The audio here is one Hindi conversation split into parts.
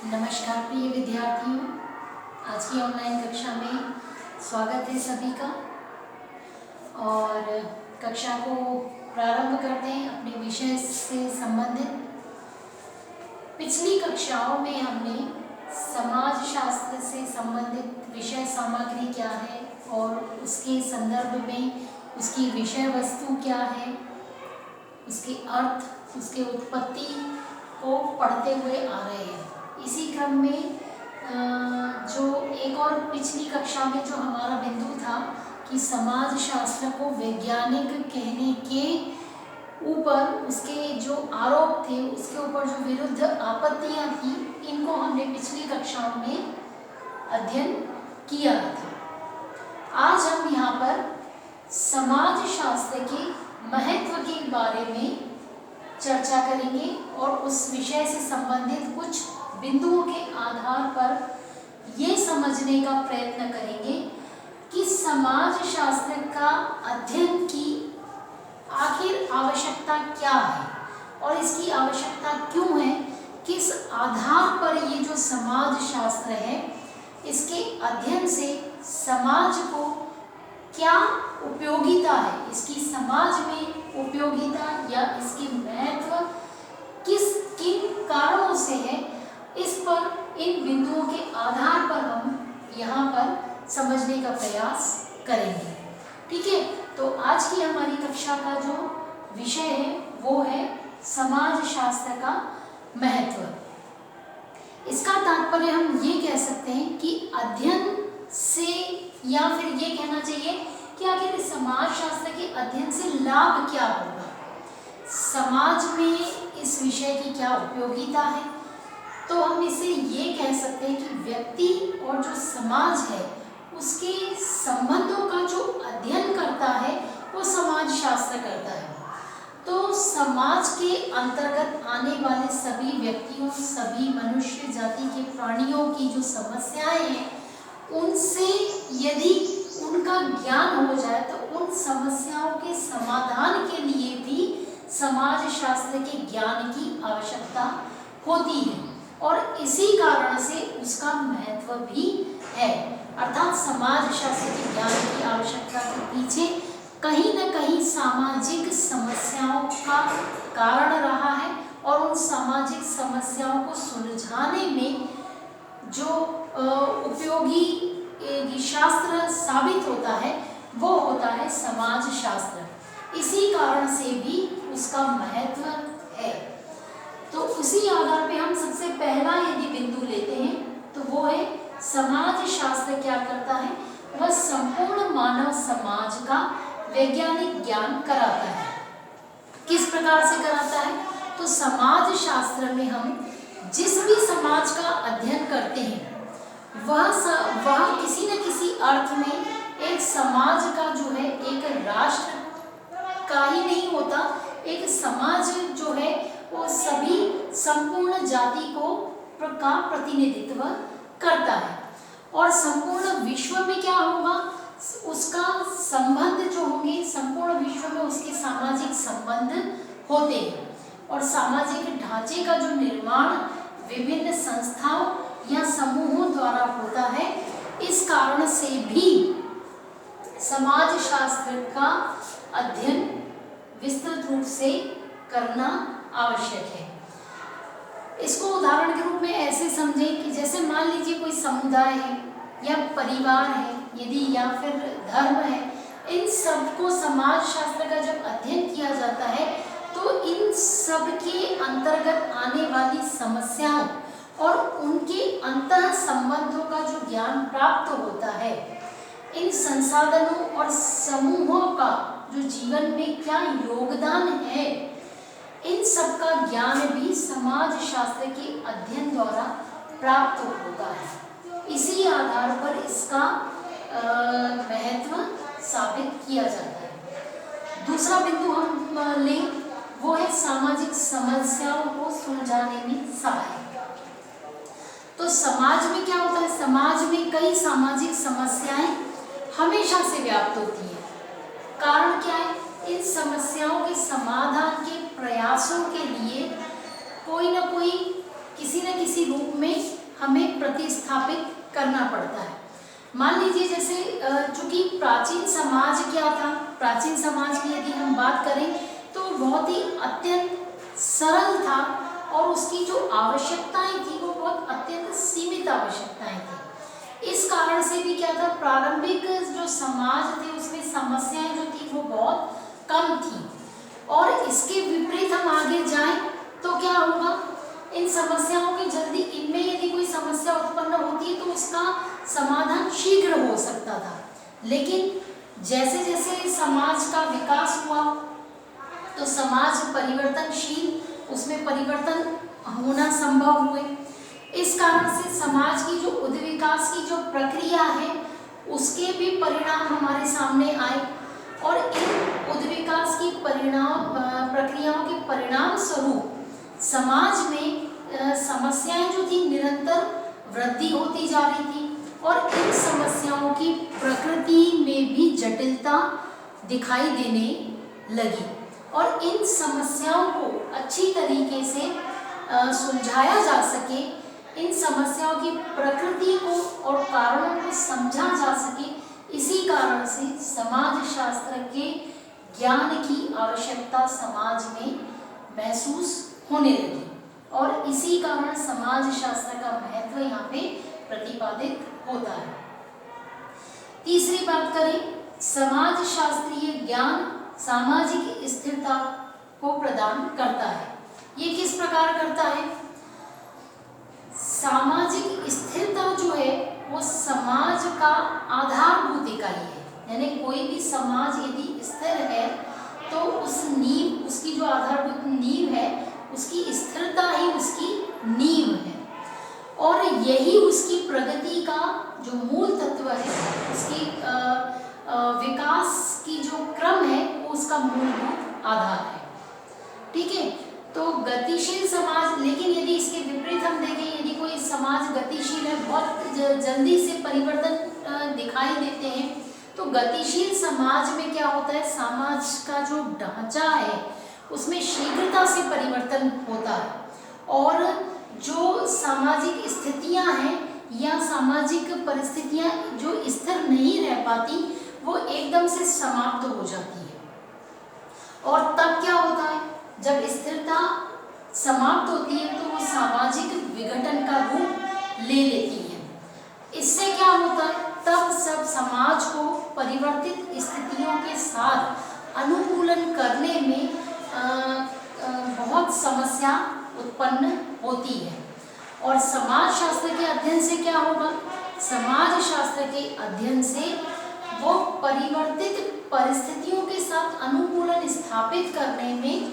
नमस्कार प्रिय विद्यार्थियों, आज की ऑनलाइन कक्षा में स्वागत है सभी का। और कक्षा को प्रारंभ करते हैं अपने विषय से संबंधित। पिछली कक्षाओं में हमने समाजशास्त्र से संबंधित विषय सामग्री क्या है और उसके संदर्भ में उसकी विषय वस्तु क्या है, उसके अर्थ, उसके उत्पत्ति को पढ़ते हुए आ रहे हैं। इसी क्रम में जो एक और पिछली कक्षा में जो हमारा बिंदु था कि समाजशास्त्र को वैज्ञानिक कहने के ऊपर उसके जो आरोप थे, उसके ऊपर जो विरुद्ध आपत्तियां थी, इनको हमने पिछली कक्षाओं में अध्ययन किया था। आज हम यहाँ पर समाजशास्त्र के महत्व के बारे में चर्चा करेंगे और उस विषय से संबंधित कुछ बिंदुओं के आधार पर ये समझने का प्रयत्न करेंगे कि समाजशास्त्र का अध्ययन की आखिर आवश्यकता क्या है और इसकी आवश्यकता क्यों है, किस आधार पर ये जो समाजशास्त्र है इसके अध्ययन से समाज को क्या उपयोगिता है, इसकी समाज में उपयोगिता या इसकी महत्व किन कारणों से है, इस पर इन बिंदुओं के आधार पर हम यहाँ पर समझने का प्रयास करेंगे। ठीक है, तो आज की हमारी कक्षा का जो विषय है वो है समाजशास्त्र का महत्व। इसका तात्पर्य हम ये कह सकते हैं कि अध्ययन से, या फिर ये कहना चाहिए कि आखिर समाजशास्त्र के अध्ययन से लाभ क्या होगा, समाज में इस विषय की क्या उपयोगिता है। तो हम इसे ये कह सकते हैं कि व्यक्ति और जो समाज है उसके संबंधों का जो अध्ययन करता है वो समाजशास्त्र करता है। तो समाज के अंतर्गत आने वाले सभी व्यक्तियों, सभी मनुष्य जाति के प्राणियों की जो समस्याएं हैं उनसे यदि उनका ज्ञान हो जाए तो उन समस्याओं के समाधान के लिए भी समाजशास्त्र के ज्ञान की आवश्यकता होती है और इसी कारण से उसका महत्व भी है। अर्थात समाजशास्त्र के ज्ञान की आवश्यकता के पीछे कहीं न कहीं सामाजिक समस्याओं का कारण रहा है और उन सामाजिक समस्याओं को सुलझाने में जो उपयोगी शास्त्र साबित होता है वो होता है समाजशास्त्र। इसी कारण से भी उसका महत्व है। तो उसी आधार पे हम सबसे पहला यदि बिंदु लेते हैं तो वो है समाजशास्त्र क्या करता है, वह संपूर्ण मानव समाज का वैज्ञानिक ज्ञान कराता है। किस प्रकार से कराता है, तो समाजशास्त्र में हम जिस भी समाज का अध्ययन करते हैं वह किसी न किसी अर्थ में एक समाज का जो है, एक राष्ट्र का ही नहीं होता, एक समाज जो है वो सभी संपूर्ण जाति का प्रतिनिधित्व करता है। और संपूर्ण विश्व में क्या होगा, उसका संबंध जो होंगे, संपूर्ण विश्व में उसके सामाजिक संबंध होते हैं और सामाजिक ढांचे का जो निर्माण विभिन्न संस्थाओं या समूहों द्वारा होता है। इस कारण से भी समाजशास्त्र का अध्ययन विस्तृत रूप से करना आवश्यक है। इसको उदाहरण के रूप में ऐसे समझें कि जैसे मान लीजिए कोई समुदाय है या परिवार है यदि, या फिर धर्म है, इन सब को समाजशास्त्र का जब अध्ययन किया जाता है तो इन सब के अंतर्गत आने वाली समस्याओं और उनके अंतः संबंधों का जो ज्ञान प्राप्त होता है, इन संसाधनों और समूहों का जो जीवन में क्या योगदान है, इन सब का ज्ञान भी समाजशास्त्र के अध्ययन द्वारा प्राप्त होता है। इसी आधार पर इसका महत्व साबित किया जाता है। दूसरा बिंदु हम लें वो है सामाजिक समस्याओं को सुलझाने में सहायक। तो समाज में क्या होता है, समाज में कई सामाजिक समस्याएं हमेशा से व्याप्त होती हैं। कारण क्या है, इन समस्याओं के समाधान के प्रयासों के लिए कोई ना कोई किसी न किसी रूप में हमें प्रतिस्थापित करना पड़ता है। मान लीजिए जैसे चूंकि प्राचीन समाज क्या था, प्राचीन समाज की यदि हम बात करें तो बहुत ही अत्यंत सरल था और उसकी जो आवश्यकताएं थी वो बहुत अत्यंत सीमित आवश्यकताएं थी। इस कारण से भी क्या था, प्रारंभिक जो समाज थे उसमें समस्याएं जो थी वो बहुत कम थी। और इसके विपरीत हम आगे जाएं तो क्या होगा, इन समस्याओं की जल्दी, इनमें यदि कोई समस्या उत्पन्न होती है तो उसका समाधान शीघ्र हो सकता था। लेकिन जैसे जैसे समाज का विकास हुआ तो समाज परिवर्तनशील, उसमें परिवर्तन होना संभव हुए। इस कारण से समाज की जो उद्विकास की जो प्रक्रिया है उसके भी परिणाम हमारे सामने आए और इन उद्विकास की प्रक्रियाओं के परिणाम स्वरूप समाज में समस्याएं जो थी निरंतर वृद्धि होती जा रही थी और इन समस्याओं की प्रकृति में भी जटिलता दिखाई देने लगी और इन समस्याओं को अच्छी तरीके से सुलझाया जा सके, इन समस्याओं की प्रकृति को और कारणों को समझा जा सके, इसी कारण से समाजशास्त्र के ज्ञान की आवश्यकता समाज में महसूस होने लगी और इसी कारण समाजशास्त्र का महत्व यहाँ पे प्रतिपादित होता है। तीसरी बात करें, समाजशास्त्रीय ज्ञान सामाजिक स्थिरता को प्रदान करता है। ये किस प्रकार करता है? सामाजिक स्थिरता जो है वो समाज का आधारभूत इकाई है, यानी कोई भी समाज यदि स्थिर है तो उस नींव, उसकी जो आधारभूत नींव है उसकी स्थिरता ही उसकी नींव है और यही उसकी प्रगति का जो मूल तत्व है, उसकी विकास की जो क्रम है वो उसका मूलभूत आधार है। ठीक है, तो गतिशील समाज, लेकिन यदि इसके विपरीत हम देखें, यदि कोई समाज गतिशील है, बहुत जल्दी से परिवर्तन दिखाई देते हैं, तो गतिशील समाज में क्या होता है, समाज का जो ढांचा है उसमें शीघ्रता से परिवर्तन होता है और जो सामाजिक स्थितियां हैं या सामाजिक परिस्थितियां जो स्थिर नहीं रह पाती वो एकदम से समाप्त हो जाती है। और तब क्या होता है, जब स्थिरता समाप्त होती है तो वो सामाजिक विघटन का रूप ले लेती है। इससे क्या होता है, तब सब समाज को परिवर्तित स्थितियों के साथ अनुकूलन करने में बहुत समस्या उत्पन्न होती है। और समाजशास्त्र के अध्ययन से क्या होगा, समाजशास्त्र के अध्ययन से वो परिवर्तित परिस्थितियों के साथ अनुकूलन स्थापित करने में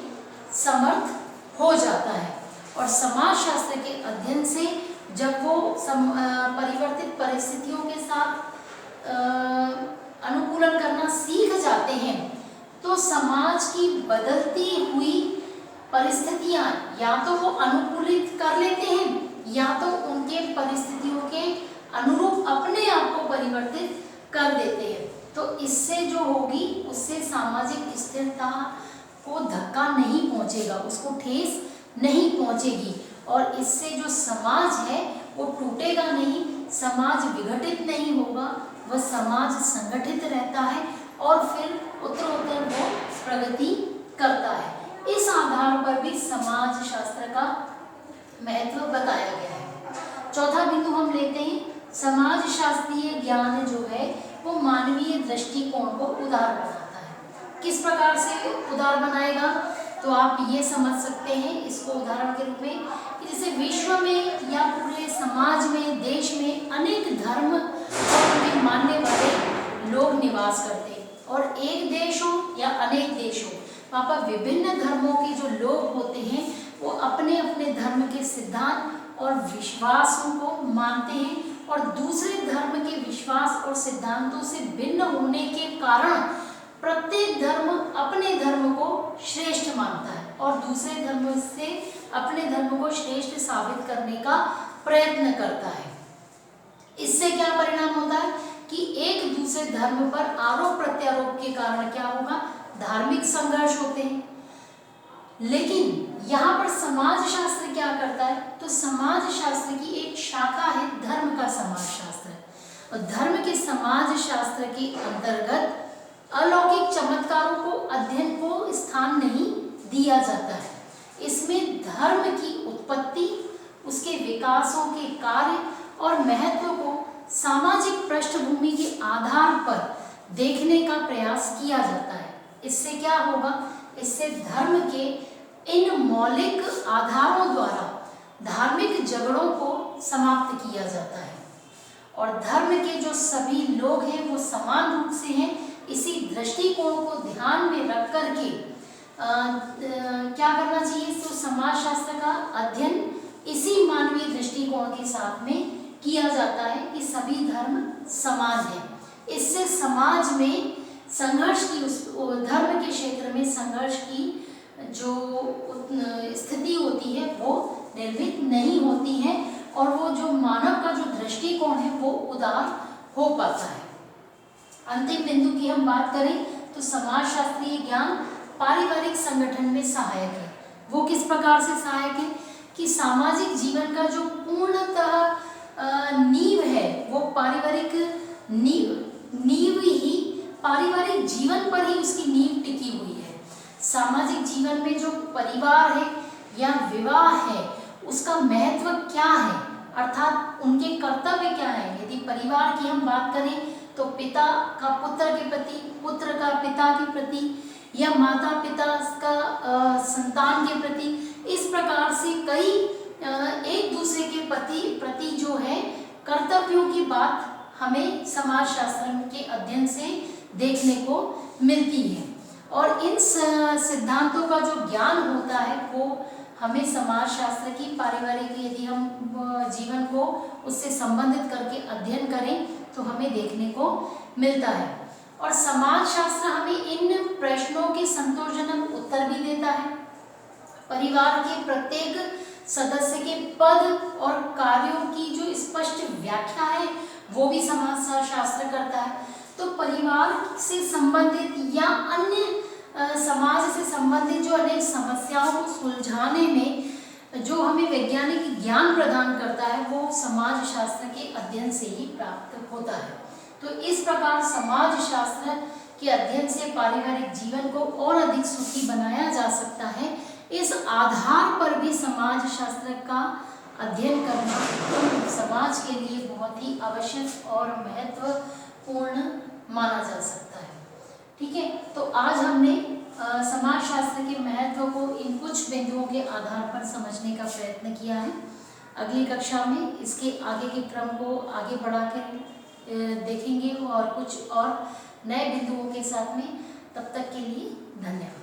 समर्थ हो जाता है और समाजशास्त्र के अध्ययन से जब वो परिवर्तित परिस्थितियों के साथ अनुकूलन करना सीख जाते हैं तो समाज की बदलती हुई परिस्थितियां या तो वो अनुकूलित कर लेते हैं या तो उनके परिस्थितियों के अनुरूप अपने आप को परिवर्तित कर देते हैं। तो इससे जो होगी उससे सामाजिक स्थिरता को धक्का नहीं पहुंचेगा, उसको ठेस नहीं पहुंचेगी और इससे जो समाज है वो टूटेगा नहीं, समाज विघटित नहीं होगा, वह समाज संगठित रहता है और फिर उत्तरोत्तर वो प्रगति करता है। इस आधार पर भी समाजशास्त्र का महत्व बताया गया है। चौथा बिंदु हम लेते हैं, समाजशास्त्रीय ज्ञान जो है वो मानवीय दृष्टिकोण को उदार बनाता है। किस प्रकार से उदार बनाएगा, तो आप ये समझ सकते हैं इसको उदाहरण के रूप में कि जैसे विश्व में या पूरे समाज में, देश में अनेक धर्म और उन्हें मानने वाले लोग निवास करते हैं और एक देश हो या अनेक देश हो, वहाँ पर विभिन्न धर्मों के जो लोग होते हैं वो अपने अपने धर्म के सिद्धांत और विश्वासों को मानते हैं और दूसरे धर्म के विश्वास और सिद्धांतों से भिन्न होने के कारण प्रत्येक धर्म अपने धर्म को श्रेष्ठ मानता है और दूसरे धर्म से अपने धर्म को श्रेष्ठ साबित करने का प्रयत्न करता है। इससे क्या परिणाम होता है कि एक दूसरे धर्म पर आरोप प्रत्यारोप के कारण क्या होगा, धार्मिक संघर्ष होते हैं। लेकिन यहाँ पर समाज शास्त्र क्या करता है, तो समाज शास्त्र की एक शाखा है धर्म का समाजशास्त्र, और धर्म के समाज शास्त्र के अंतर्गत अलौकिक चमत्कारों को अध्ययन को स्थान नहीं दिया जाता है। इसमें धर्म की उत्पत्ति, उसके विकासों के कार्य और महत्व को सामाजिक पृष्ठभूमि के आधार पर देखने का प्रयास किया जाता है। इससे क्या होगा, इससे धर्म के इन मौलिक आधारों द्वारा धार्मिक झगड़ों को समाप्त किया जाता है और धर्म के जो सभी लोग हैं वो समान रूप से हैं। इसी दृष्टिकोण को ध्यान में रख करके क्या करना चाहिए, तो समाजशास्त्र का अध्ययन इसी मानवीय दृष्टिकोण के साथ में किया जाता है कि सभी धर्म समान हैं। इससे समाज में संघर्ष की, उस धर्म के क्षेत्र में संघर्ष की जो स्थिति होती है वो निर्मित नहीं होती है और वो जो मानव का जो दृष्टिकोण है वो उदार हो पाता है। अंतिम बिंदु की हम बात करें तो समाजशास्त्रीय ज्ञान पारिवारिक संगठन में सहायक है। वो किस प्रकार से सहायक है कि सामाजिक जीवन का जो पूर्णतः नींव है वो पारिवारिक नींव ही पारिवारिक जीवन पर ही उसकी नींव टिकी हुई है। सामाजिक जीवन में जो परिवार है या विवाह है उसका महत्व क्या है, अर्थात उनके कर्तव्य क्या है। यदि परिवार की हम बात करें तो पिता का पुत्र के प्रति, पुत्र का पिता के प्रति या माता पिता का संतान के प्रति, इस प्रकार से कई एक दूसरे के प्रति जो है कर्तव्यों की बात हमें समाजशास्त्र के अध्ययन से देखने को मिलती है और इन सिद्धांतों का जो ज्ञान होता है वो हमें समाजशास्त्र की पारिवारिक, यदि हम जीवन को उससे संबंधित करके अध्ययन करें तो हमें देखने को मिलता है। और समाजशास्त्र हमें इन प्रश्नों के संतोषजनक उत्तर भी देता है। परिवार के प्रत्येक सदस्य के पद और कार्यों की जो स्पष्ट व्याख्या है वो भी समाजशास्त्र करता है। तो परिवार से संबंधित या अन्य समाज से संबंधित जो अनेक समस्याओं को सुलझाने में जो हमें वैज्ञानिक ज्ञान प्रदान करता है वो समाजशास्त्र के अध्ययन से ही प्राप्त होता है। तो इस प्रकार समाजशास्त्र के अध्ययन से पारिवारिक जीवन को और अधिक सुखी बनाया जा सकता है। इस आधार पर भी समाजशास्त्र का अध्ययन करना तो समाज के लिए बहुत ही आवश्यक और महत्वपूर्ण माना जा सकता है। ठीक है, तो आज हमने समाजशास्त्र के महत्व को इन कुछ बिंदुओं के आधार पर समझने का प्रयत्न किया है। अगली कक्षा में इसके आगे के क्रम को आगे बढ़ा कर देखेंगे और कुछ और नए बिंदुओं के साथ में। तब तक के लिए धन्यवाद।